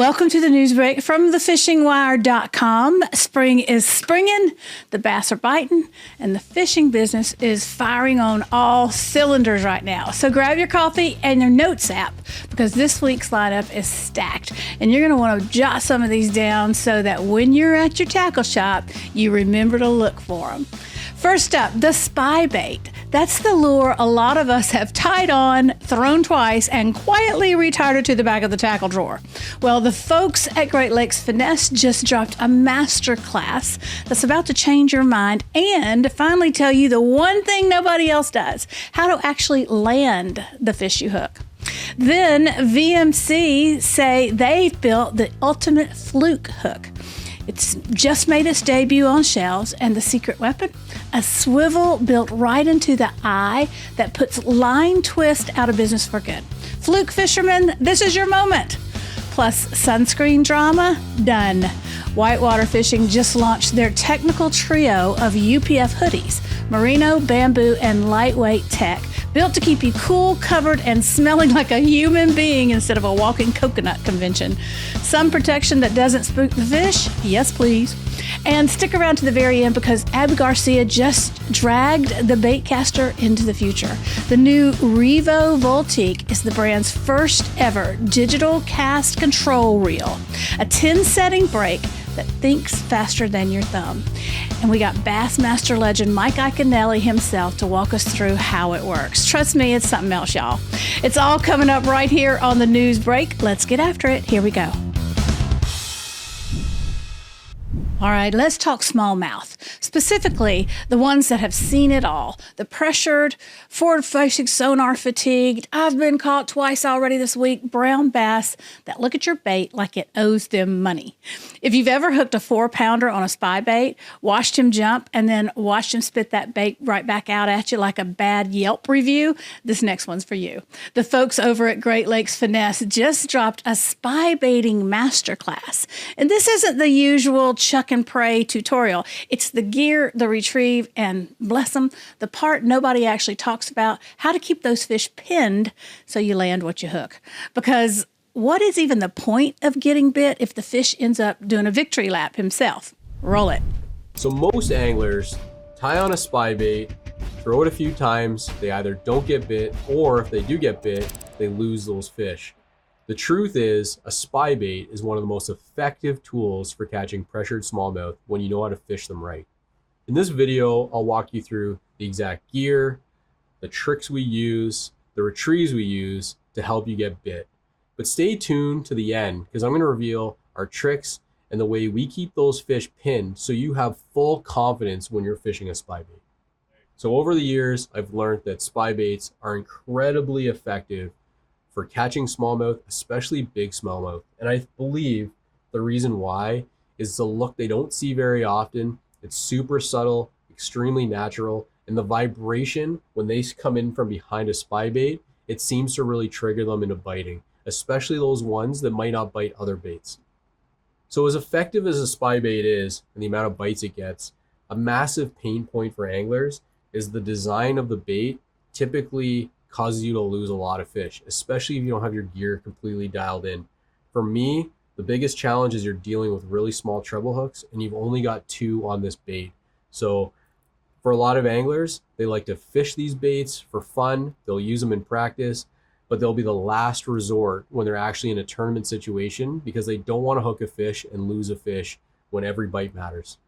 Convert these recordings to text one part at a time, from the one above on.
Welcome to the news break from thefishingwire.com. Spring is springing, the bass are biting, and the fishing business is firing on all cylinders right now. So grab your coffee and your notes app because this week's lineup is stacked. And you're going to want to jot some of these down so that when you're at your tackle shop, you remember to look for them. First up, the Spybait. That's the lure a lot of us have tied on, thrown twice, and quietly retired it to the back of the tackle drawer. Well, the folks at Great Lakes Finesse just dropped a master class that's about to change your mind and finally tell you the one thing nobody else does, how to actually land the fish you hook. Then VMC say they've built the ultimate fluke hook. It's just made its debut on shelves, and the secret weapon? A swivel built right into the eye that puts line twist out of business for good. Fluke fishermen, this is your moment. Plus sunscreen drama, done. Whitewater Fishing just launched their technical trio of UPF hoodies, merino, bamboo, and lightweight tech, built to keep you cool, covered, and smelling like a human being instead of a walking coconut convention. Sun protection that doesn't spook the fish? Yes, please. And stick around to the very end because Abby Garcia just dragged the bait caster into the future. The new Revo Voltique is the brand's first ever digital cast control reel, a 10-setting brake that thinks faster than your thumb. And we got Bassmaster legend Mike Iaconelli himself to walk us through how it works. Trust me, it's something else, y'all. It's all coming up right here on the news break. Let's get after it. Here we go. All right, let's talk smallmouth, specifically the ones that have seen it all. The pressured, forward-facing, sonar fatigued, I've been caught twice already this week, brown bass that look at your bait like it owes them money. If you've ever hooked a 4-pounder on a spybait, watched him jump, and then watched him spit that bait right back out at you like a bad Yelp review, this next one's for you. The folks over at Great Lakes Finesse just dropped a spybaiting masterclass. And this isn't the usual chuck and pray tutorial. It's the gear, the retrieve, and bless them, the part nobody actually talks about, how to keep those fish pinned so you land what you hook. Because what is even the point of getting bit if the fish ends up doing a victory lap himself? Roll it. So most anglers tie on a spybait, throw it a few times, they either don't get bit, or if they do get bit, they lose those fish. The truth is, a spybait is one of the most effective tools for catching pressured smallmouth when you know how to fish them right. In this video, I'll walk you through the exact gear, the tricks we use, the retrieves we use to help you get bit. But stay tuned to the end because I'm going to reveal our tricks and the way we keep those fish pinned so you have full confidence when you're fishing a spybait. So over the years, I've learned that spybaits are incredibly effective for catching smallmouth, especially big smallmouth. And I believe the reason why is the look they don't see very often. It's super subtle, extremely natural, and the vibration when they come in from behind a spybait, it seems to really trigger them into biting, especially those ones that might not bite other baits. So as effective as a spybait is and the amount of bites it gets, a massive pain point for anglers is the design of the bait typically causes you to lose a lot of fish, especially if you don't have your gear completely dialed in. For me, the biggest challenge is you're dealing with really small treble hooks and you've only got 2 on this bait. So for a lot of anglers, they like to fish these baits for fun. They'll use them in practice, but they'll be the last resort when they're actually in a tournament situation because they don't want to hook a fish and lose a fish when every bite matters.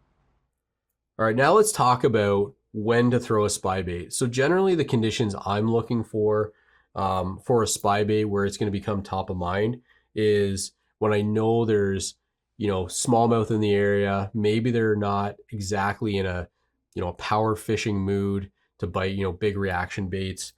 All right, now let's talk about when to throw a spybait. So generally the conditions I'm looking for a spybait where it's going to become top of mind is when I know there's, smallmouth in the area. Maybe they're not exactly in a, power fishing mood to bite, big reaction baits.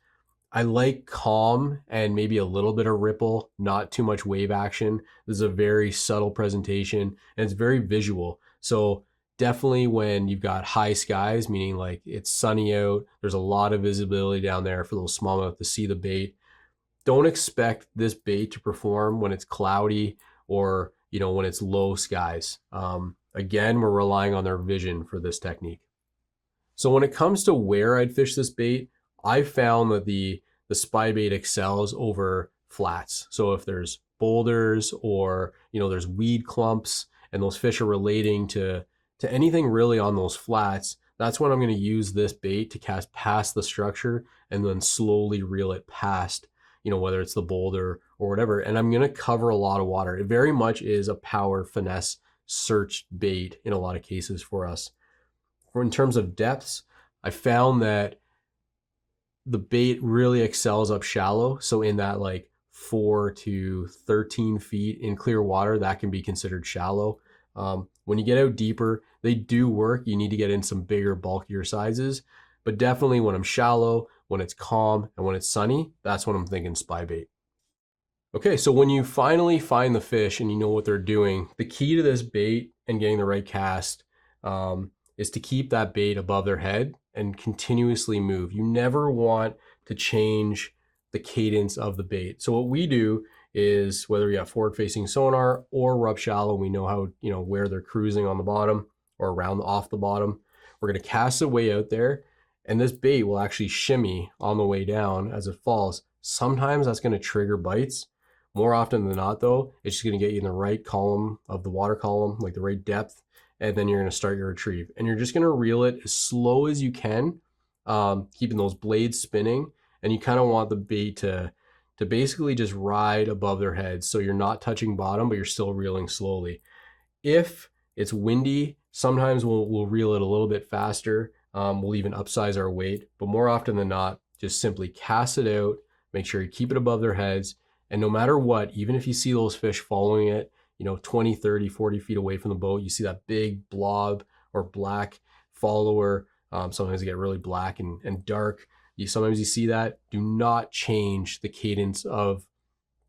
I like calm and maybe a little bit of ripple, not too much wave action. This is a very subtle presentation and it's very visual. So definitely when you've got high skies, meaning like it's sunny out, there's a lot of visibility down there for those smallmouth to see the bait. Don't expect this bait to perform when it's cloudy or, when it's low skies. Again, we're relying on their vision for this technique. So when it comes to where I'd fish this bait, I've found that the spybait excels over flats. So if there's boulders, or there's weed clumps and those fish are relating to anything really on those flats, that's when I'm going to use this bait to cast past the structure and then slowly reel it past, whether it's the boulder or whatever. And I'm going to cover a lot of water. It very much is a power finesse search bait in a lot of cases for us. In terms of depths, I found that the bait really excels up shallow. So in that like 4 to 13 feet in clear water, that can be considered shallow. When you get out deeper, they do work. You need to get in some bigger, bulkier sizes. But definitely when I'm shallow, when it's calm, and when it's sunny, that's when I'm thinking spy bait. Okay, so when you finally find the fish and you know what they're doing, the key to this bait and getting the right cast is to keep that bait above their head and continuously move. You never want to change the cadence of the bait. So what we do is, whether you have forward-facing sonar or rub shallow, we know how, where they're cruising on the bottom or around off the bottom. We're going to cast it way out there, and this bait will actually shimmy on the way down as it falls. Sometimes that's going to trigger bites. More often than not, though, it's just going to get you in the right column of the water column, like the right depth, and then you're going to start your retrieve. And you're just going to reel it as slow as you can, keeping those blades spinning. And you kind of want the bait to basically just ride above their heads, so you're not touching bottom, but you're still reeling slowly. If it's windy, sometimes we'll reel it a little bit faster. We'll even upsize our weight, but more often than not, just simply cast it out, make sure you keep it above their heads. And no matter what, even if you see those fish following it, 20, 30, 40 feet away from the boat, you see that big blob or black follower. Sometimes they get really black and dark. Sometimes you see that. Do not change the cadence of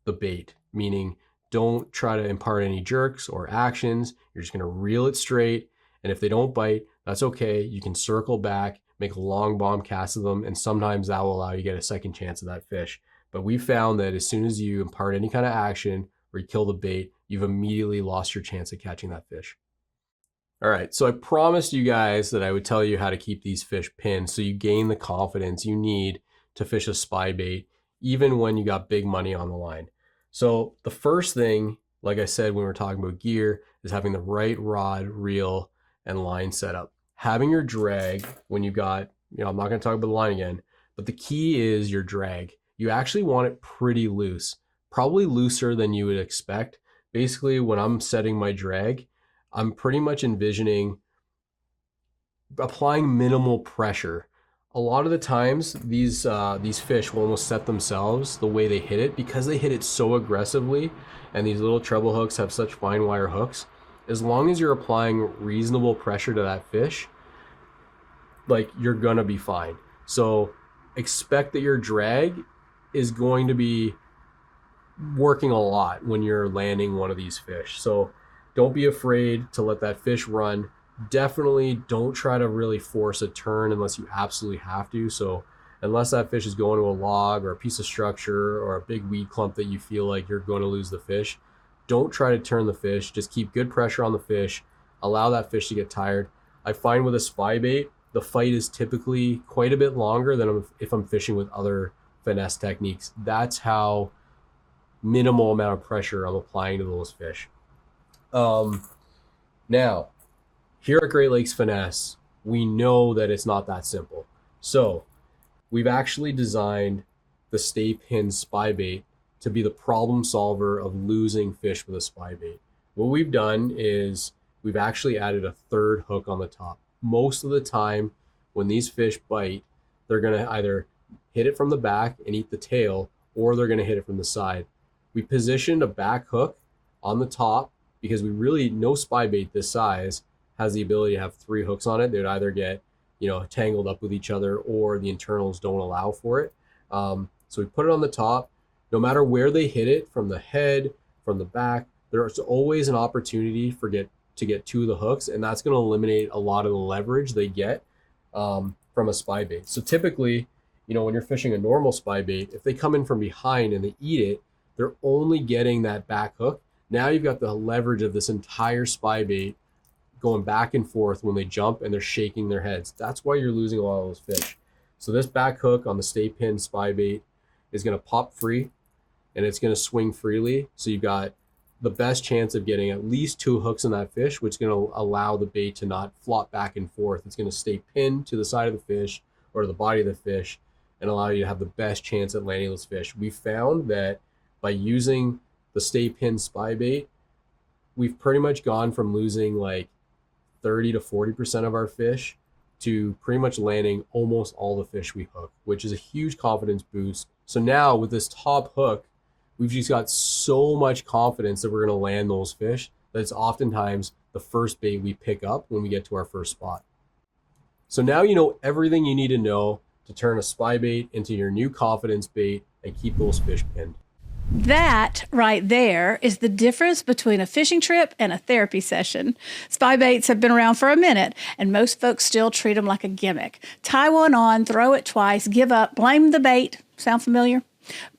the bait, meaning don't try to impart any jerks or actions. You're just going to reel it straight. And if they don't bite, that's okay. You can circle back, make a long bomb cast of them, and sometimes that will allow you to get a second chance of that fish. But we found that as soon as you impart any kind of action or you kill the bait, you've immediately lost your chance of catching that fish. All right, so I promised you guys that I would tell you how to keep these fish pinned so you gain the confidence you need to fish a spy bait, even when you got big money on the line. So the first thing, like I said when we were talking about gear, is having the right rod, reel, and line setup. Having your drag when you got, I'm not going to talk about the line again, but the key is your drag. You actually want it pretty loose, probably looser than you would expect. Basically, when I'm setting my drag, I'm pretty much envisioning applying minimal pressure. A lot of the times, these fish will almost set themselves the way they hit it, because they hit it so aggressively, and these little treble hooks have such fine wire hooks. As long as you're applying reasonable pressure to that fish, like, you're gonna be fine. So expect that your drag is going to be working a lot when you're landing one of these fish. So don't be afraid to let that fish run. Definitely don't try to really force a turn unless you absolutely have to. So unless that fish is going to a log or a piece of structure or a big weed clump that you feel like you're going to lose the fish, don't try to turn the fish. Just keep good pressure on the fish. Allow that fish to get tired. I find with a spy bait, the fight is typically quite a bit longer than if I'm fishing with other finesse techniques. That's how minimal amount of pressure I'm applying to those fish. Now, here at Great Lakes Finesse, we know that it's not that simple. So we've actually designed the stay pin spy bait to be the problem solver of losing fish with a spy bait. What we've done is we've actually added a third hook on the top. Most of the time when these fish bite, they're going to either hit it from the back and eat the tail, or they're going to hit it from the side. We positioned a back hook on the top because we really, no spy bait this size has the ability to have 3 hooks on it. They would either get, tangled up with each other, or the internals don't allow for it. So we put it on the top. No matter where they hit it, from the head, from the back, there's always an opportunity to get 2 of the hooks, and that's going to eliminate a lot of the leverage they get from a spy bait. So typically, when you're fishing a normal spy bait, if they come in from behind and they eat it, they're only getting that back hook. Now you've got the leverage of this entire spy bait going back and forth when they jump, and they're shaking their heads. That's why you're losing a lot of those fish. So this back hook on the stay pin spy bait is going to pop free. and it's going to swing freely. So you've got the best chance of getting at least 2 hooks in that fish, which is going to allow the bait to not flop back and forth. It's going to stay pinned to the side of the fish or the body of the fish and allow you to have the best chance at landing those fish. We found that by using the stay pinned spy bait, we've pretty much gone from losing like 30 to 40% of our fish to pretty much landing almost all the fish we hook, which is a huge confidence boost. So now with this top hook, we've just got so much confidence that we're going to land those fish that it's oftentimes the first bait we pick up when we get to our first spot. So now you know everything you need to know to turn a spy bait into your new confidence bait and keep those fish pinned. That right there is the difference between a fishing trip and a therapy session. Spy baits have been around for a minute, and most folks still treat them like a gimmick. Tie one on, throw it twice, give up, blame the bait. Sound familiar?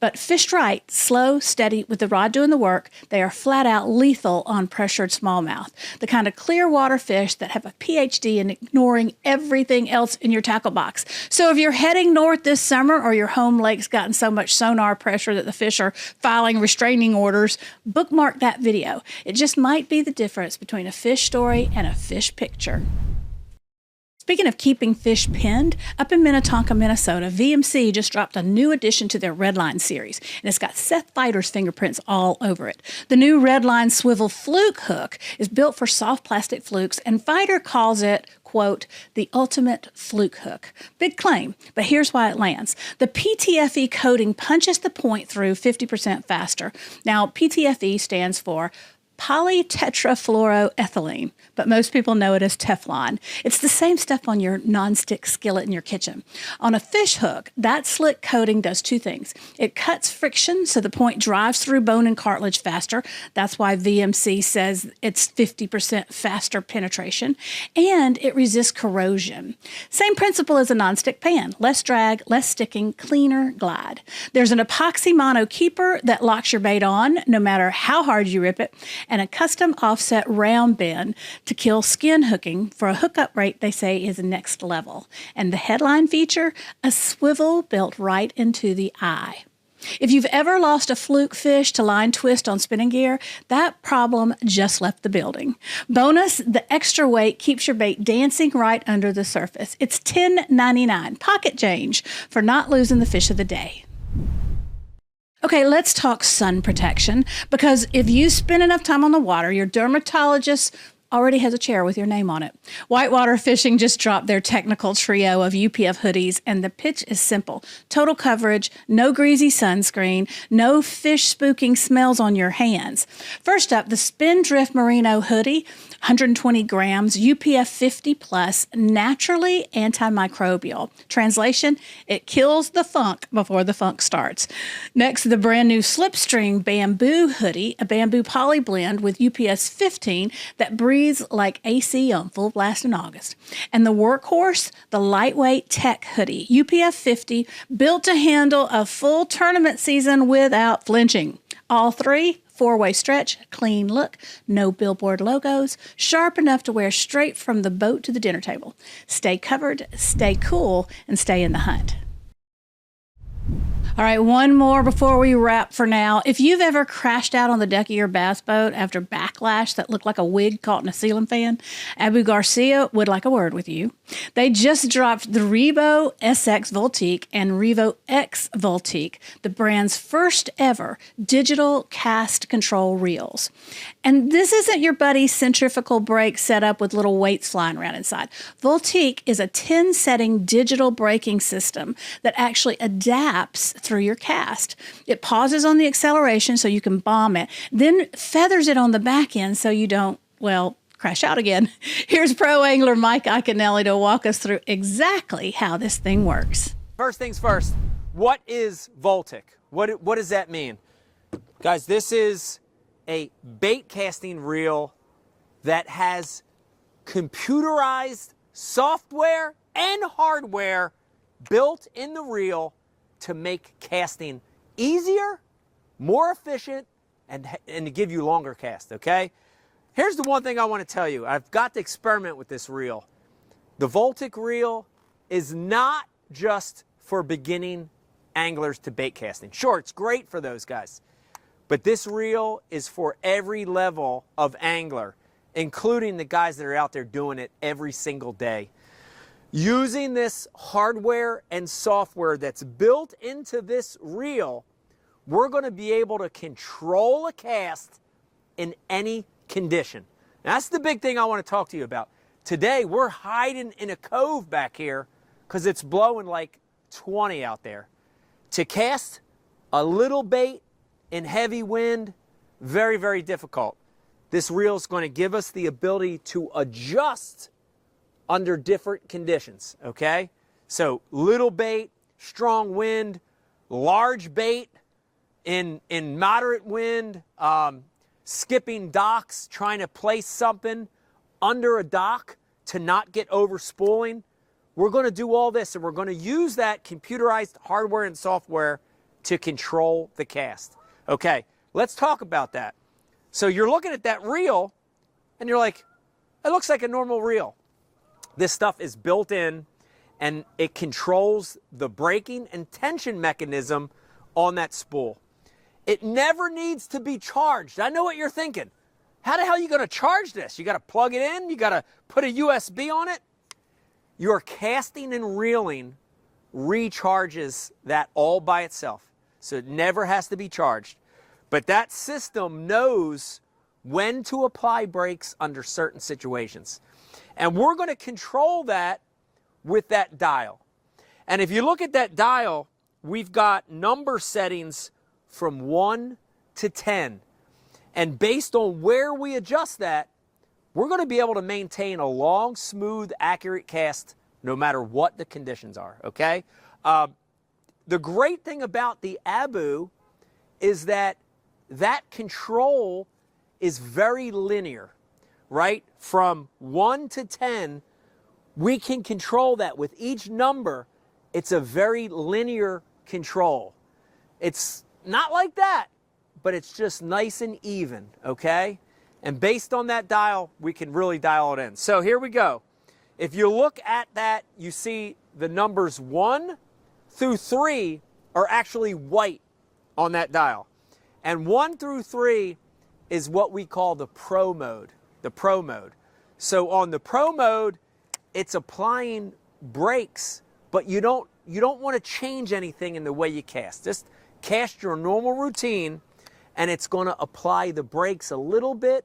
But fished right, slow, steady, with the rod doing the work, they are flat out lethal on pressured smallmouth, the kind of clear water fish that have a PhD in ignoring everything else in your tackle box. So if you're heading north this summer or your home lake's gotten so much sonar pressure that the fish are filing restraining orders, bookmark that video. It just might be the difference between a fish story and a fish picture. Speaking of keeping fish pinned, up in Minnetonka, Minnesota, VMC just dropped a new addition to their RedLine series, and it's got Seth Feider's fingerprints all over it. The new RedLine Swivel Fluke Hook is built for soft plastic flukes, and Feider calls it, quote, the ultimate fluke hook. Big claim, but here's why it lands. The PTFE coating punches the point through 50% faster. Now, PTFE stands for polytetrafluoroethylene, but most people know it as Teflon. It's the same stuff on your nonstick skillet in your kitchen. On a fish hook, that slick coating does 2 things. It cuts friction so the point drives through bone and cartilage faster. That's why VMC says it's 50% faster penetration. And it resists corrosion. Same principle as a nonstick pan. Less drag, less sticking, cleaner glide. There's an epoxy mono keeper that locks your bait on no matter how hard you rip it, and a custom offset round bend to kill skin hooking for a hookup rate they say is next level. And the headline feature, a swivel built right into the eye. If you've ever lost a fluke fish to line twist on spinning gear, that problem just left the building. Bonus, the extra weight keeps your bait dancing right under the surface. It's $10.99 pocket change for not losing the fish of the day. Okay, let's talk sun protection, because if you spend enough time on the water, your dermatologist already has a chair with your name on it. Whitewater Fishing just dropped their technical trio of UPF hoodies, and the pitch is simple. Total coverage, no greasy sunscreen, no fish spooking smells on your hands. First up, the Spindrift Merino hoodie, 120 grams, UPF 50 plus, naturally antimicrobial. Translation, it kills the funk before the funk starts. Next, the brand new Slipstream Bamboo hoodie, a bamboo poly blend with UPS 15 that breathes like AC on full blast in August. And the workhorse, the lightweight tech hoodie, UPF 50, built to handle a full tournament season without flinching. All 3, 4-way stretch, clean look, no billboard logos, sharp enough to wear straight from the boat to the dinner table. Stay covered, stay cool, and stay in the hunt. All right, one more before we wrap for now. If you've ever crashed out on the deck of your bass boat after backlash that looked like a wig caught in a ceiling fan, Abu Garcia would like a word with you. They just dropped the Revo SX Voltique and Revo X Voltique, the brand's first ever digital cast control reels. And this isn't your buddy's centrifugal brake setup with little weights flying around inside. Voltique is a 10-setting digital braking system that actually adapts through your cast. It pauses on the acceleration so you can bomb it, then feathers it on the back end so you don't, well, crash out again. Here's pro angler Mike Iaconelli to walk us through exactly how this thing works. First things first, what is Voltic? What does that mean? Guys, this is a bait casting reel that has computerized software and hardware built in the reel to make casting easier, more efficient, and to give you longer cast, okay? Here's the one thing I want to tell you. I've got to experiment with this reel. The Voltic reel is not just for beginning anglers to bait casting. Sure, it's great for those guys. But this reel is for every level of angler, including the guys that are out there doing it every single day. Using this hardware and software that's built into this reel, we're going to be able to control a cast in any condition. Now, that's the big thing I want to talk to you about. Today, we're hiding in a cove back here because it's blowing like 20 out there. To cast a little bait in heavy wind, very, very difficult. This reel is going to give us the ability to adjust under different conditions, okay? So little bait, strong wind, large bait in moderate wind, skipping docks, trying to place something under a dock to not get over spooling. We're going to do all this, and we're going to use that computerized hardware and software to control the cast. Okay, let's talk about that. So you're looking at that reel, and you're like, it looks like a normal reel. This stuff is built in, and it controls the braking and tension mechanism on that spool. It never needs to be charged. I know what you're thinking. How the hell are you going to charge this? You got to plug it in? You got to put a USB on it? Your casting and reeling recharges that all by itself. So it never has to be charged. But that system knows when to apply brakes under certain situations. And we're going to control that with that dial. And if you look at that dial, we've got number settings from 1 to 10. And based on where we adjust that, we're going to be able to maintain a long, smooth, accurate cast no matter what the conditions are, okay? The great thing about the Abu is that control is very linear, right? From 1 to 10, we can control that. With each number, it's a very linear control. It's not like that, but it's just nice and even, okay? And based on that dial, we can really dial it in. So here we go. If you look at that, you see the numbers 1 through 3 are actually white on that dial. And 1 through 3 is what we call the Pro mode, So on the Pro mode, it's applying brakes, but you don't want to change anything in the way you cast. Just cast your normal routine, and it's going to apply the brakes a little bit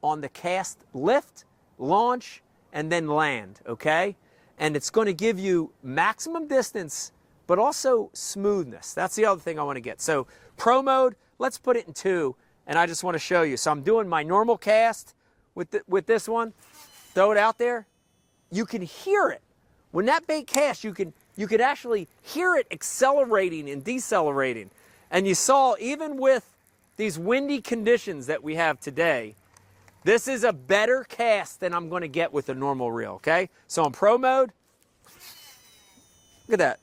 on the cast lift, launch, and then land, okay? And it's going to give you maximum distance, but also smoothness. That's the other thing I want to get. So Pro mode, let's put it in 2, and I just want to show you. So I'm doing my normal cast with this one. Throw it out there. You can hear it. When that bait casts, you could actually hear it accelerating and decelerating. And you saw, even with these windy conditions that we have today, this is a better cast than I'm going to get with a normal reel, okay? So on Pro mode, look at that.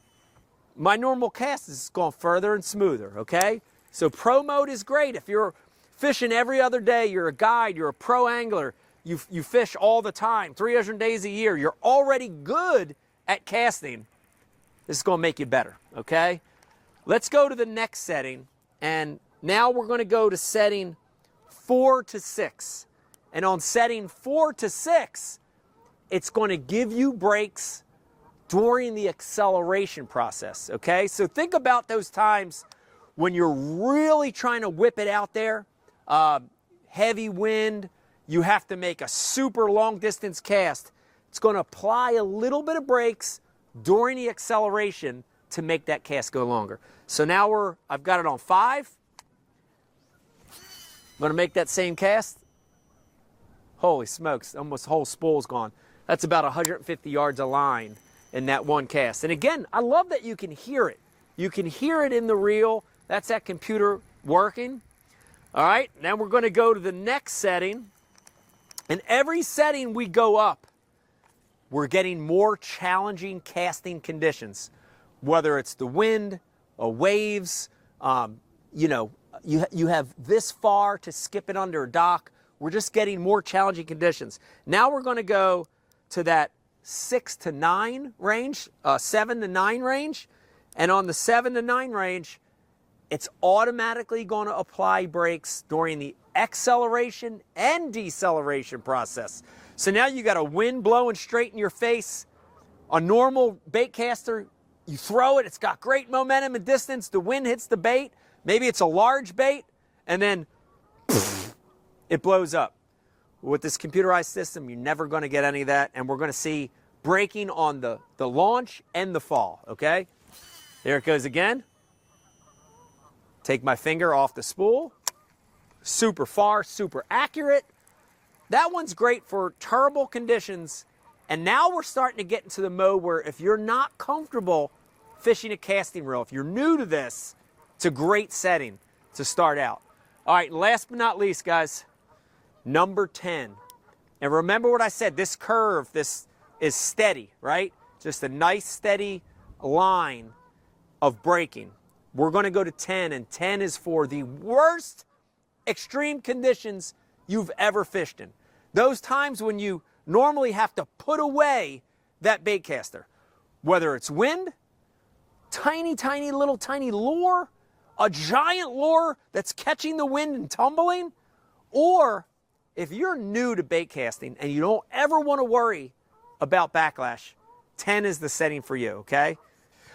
My normal cast is going further and smoother, okay? So Pro mode is great. If you're fishing every other day, you're a guide, you're a pro angler, you fish all the time, 300 days a year, you're already good at casting, this is going to make you better, okay? Let's go to the next setting, and now we're going to go to setting 4 to 6. And on setting 4 to 6, it's going to give you brakes during the acceleration process, okay? So think about those times when you're really trying to whip it out there, heavy wind, you have to make a super long distance cast. It's going to apply a little bit of brakes during the acceleration to make that cast go longer. So now I've got it on 5. I'm going to make that same cast. Holy smokes, almost the whole spool's gone. That's about 150 yards of line in that one cast. And again, I love that you can hear it. You can hear it in the reel. That's that computer working. All right, now we're going to go to the next setting. And every setting we go up, we're getting more challenging casting conditions, whether it's the wind or waves. You have this far to skip it under a dock. We're just getting more challenging conditions. Now we're going to go to that 6 to 9 range, 7 to 9 range, And on the 7 to 9 range, it's automatically going to apply brakes during the acceleration and deceleration process. So now you got a wind blowing straight in your face. A normal bait caster, you throw it, it's got great momentum and distance, the wind hits the bait, maybe it's a large bait, and then it blows up. With this computerized system, you're never going to get any of that, and we're going to see braking on the launch and the fall, okay? There it goes again. Take my finger off the spool. Super far, super accurate. That one's great for terrible conditions. And now we're starting to get into the mode where if you're not comfortable fishing a casting reel, if you're new to this, it's a great setting to start out. All right, last but not least, guys, number 10. And remember what I said, this curve, this is steady, right? Just a nice steady line of braking. We're going to go to 10, and 10 is for the worst extreme conditions you've ever fished in. Those times when you normally have to put away that bait caster, whether it's wind, tiny lure, a giant lure that's catching the wind and tumbling, or if you're new to bait casting and you don't ever want to worry about backlash, 10 is the setting for you, okay?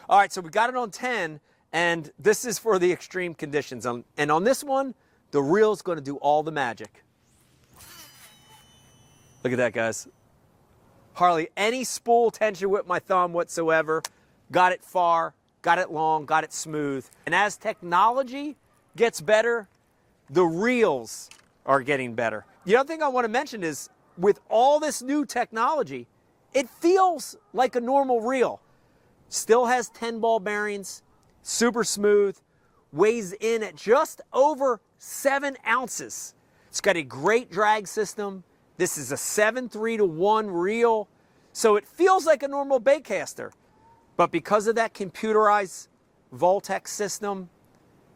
All right, so we got it on 10, and this is for the extreme conditions. And on this one, the reel's going to do all the magic. Look at that, guys. Hardly any spool tension with my thumb whatsoever. Got it far, got it long, got it smooth. And as technology gets better, the reels are getting better. The other thing I want to mention is with all this new technology, it feels like a normal reel. Still has 10 ball bearings, super smooth, weighs in at just over 7 ounces. It's got a great drag system. This is a 7-3-to-1 reel, so it feels like a normal bait caster. But because of that computerized Voltex system,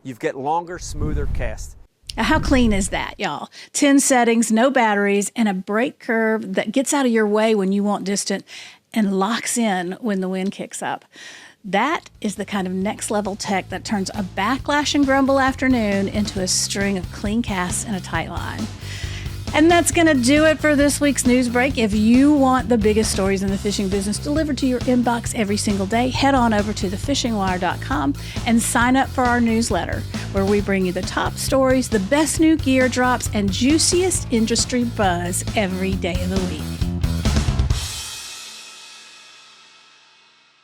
you get longer, smoother casts. Now, how clean is that, y'all? 10 settings, no batteries, and a brake curve that gets out of your way when you want distant and locks in when the wind kicks up. That is the kind of next level tech that turns a backlash and grumble afternoon into a string of clean casts and a tight line. And that's going to do it for this week's news break. If you want the biggest stories in the fishing business delivered to your inbox every single day, head on over to thefishingwire.com and sign up for our newsletter, where we bring you the top stories, the best new gear drops, and juiciest industry buzz every day of the week.